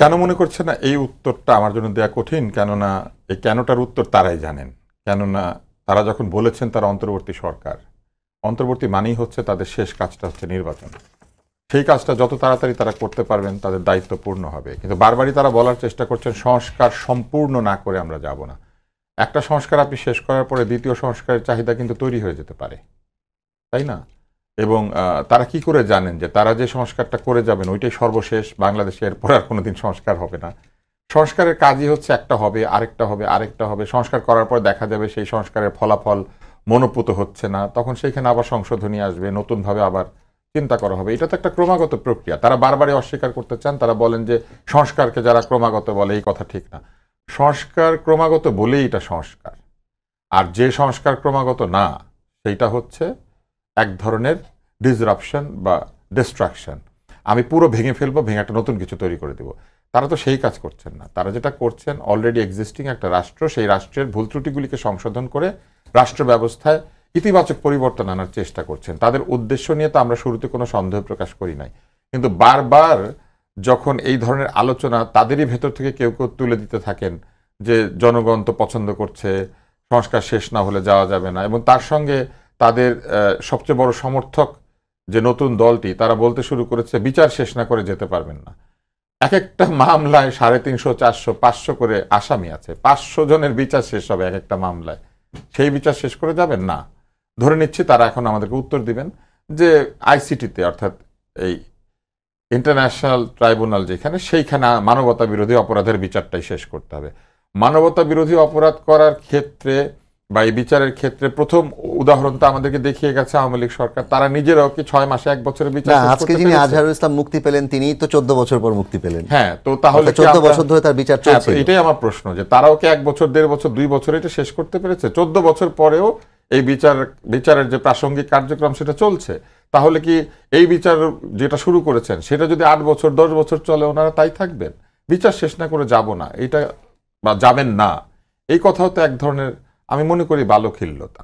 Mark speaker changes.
Speaker 1: কেন মনে করছে না এই উত্তরটা আমার জন্য দেয়া কঠিন, কেননা এই কেনটার উত্তর তারাই জানেন। কেননা তারা যখন বলেছেন তারা অন্তর্বর্তী সরকার, অন্তর্বর্তী মানেই হচ্ছে তাদের শেষ কাজটা হচ্ছে নির্বাচন। সেই কাজটা যত তাড়াতাড়ি তারা করতে পারবেন তাদের দায়িত্ব পূর্ণ হবে। কিন্তু বারবারই তারা বলার চেষ্টা করছেন সংস্কার সম্পূর্ণ না করে আমরা যাব না। একটা সংস্কার আপনি শেষ করার পরে দ্বিতীয় সংস্কারের চাহিদা কিন্তু তৈরি হয়ে যেতে পারে, তাই না? এবং তারা কি করে জানেন যে তারা যে সংস্কারটা করে যাবেন ওইটাই সর্বশেষ, বাংলাদেশে এরপর আর কোনোদিন সংস্কার হবে না? সংস্কারের কাজই হচ্ছে একটা হবে, আরেকটা হবে, আরেকটা হবে। সংস্কার করার পর দেখা যাবে সেই সংস্কারের ফলাফল মনোপুত হচ্ছে না, তখন সেইখানে আবার সংশোধনী আসবে, নতুনভাবে আবার চিন্তা করা হবে। এটা তো একটা ক্রমাগত প্রক্রিয়া। তারা বারবারই অস্বীকার করতে চান, তারা বলেন যে সংস্কারকে যারা ক্রমাগত বলে এই কথা ঠিক না। সংস্কার ক্রমাগত বলেই এটা সংস্কার, আর যে সংস্কার ক্রমাগত না সেইটা হচ্ছে এক ধরনের ডিসরাপশন বা ডিস্ট্রাকশন। আমি পুরো ভেঙে ফেলবো, ভেঙে একটা নতুন কিছু তৈরি করে দেবো। তারা তো সেই কাজ করছেন না। তারা যেটা করছেন, অলরেডি এক্সিস্টিং একটা রাষ্ট্র, সেই রাষ্ট্রের ভুল ত্রুটিগুলিকে সংশোধন করে রাষ্ট্র ব্যবস্থায় ইতিবাচক পরিবর্তন আনার চেষ্টা করছেন। তাদের উদ্দেশ্য নিয়ে তো আমরা শুরুতে কোনো সন্দেহ প্রকাশ করি নাই, কিন্তু বারবার যখন এই ধরনের আলোচনা তাদেরই ভেতর থেকে কেউ কেউ তুলে দিতে থাকেন যে জনগণ তো পছন্দ করছে, সংস্কার শেষ না হলে যাওয়া যাবে না, এবং তার সঙ্গে তাদের সবচেয়ে বড় সমর্থক যে নতুন দলটি, তারা বলতে শুরু করেছে বিচার শেষ না করে যেতে পারবেন না। এক একটা মামলায় 350, 400, 500 করে আসামি আছে। 500 জনের বিচার শেষ হবে এক একটা মামলায়, সেই বিচার শেষ করে যাবেন না? ধরে নিচ্ছি তারা এখন আমাদেরকে উত্তর দিবেন যে আইসিটিতে, অর্থাৎ এই ইন্টারন্যাশনাল ট্রাইব্যুনাল যেখানে, সেইখানে মানবতা বিরোধী অপরাধের বিচারটাই শেষ করতে হবে। মানবতা বিরোধী অপরাধ করার ক্ষেত্রে বা এই বিচারের ক্ষেত্রে প্রথম উদাহরণটা আমাদেরকে দেখিয়ে গেছে আওয়ামী লীগ সরকার। তারা নিজেরাও কি 6 মাসে 1 বছরের বিচার শেষ করতে
Speaker 2: আজকে যিনি আজহারুল ইসলাম মুক্তি পেলেন তিনি তো 14 বছর পর মুক্তি পেলেন।
Speaker 1: হ্যাঁ, তো তাহলে
Speaker 2: 14 বছর ধরে তার বিচার চলছে।
Speaker 1: এটাই আমার প্রশ্ন, যে তারাও কি 1 বছর, 1.5 বছর, 2 বছর এটা শেষ করতে পেরেছে? 14 বছর পরেও এই বিচারের যে প্রাসঙ্গিক কার্যক্রম সেটা চলছে। তাহলে কি এই বিচার যেটা শুরু করেছেন সেটা যদি 8 বছর 10 বছর চলে, ওনারা তাই থাকবেন? বিচার শেষ না করে যাব না, এটা বা যাবেন না, এই কথাও তো এক ধরনের, আমি মনে করি, বালখিল্যতা।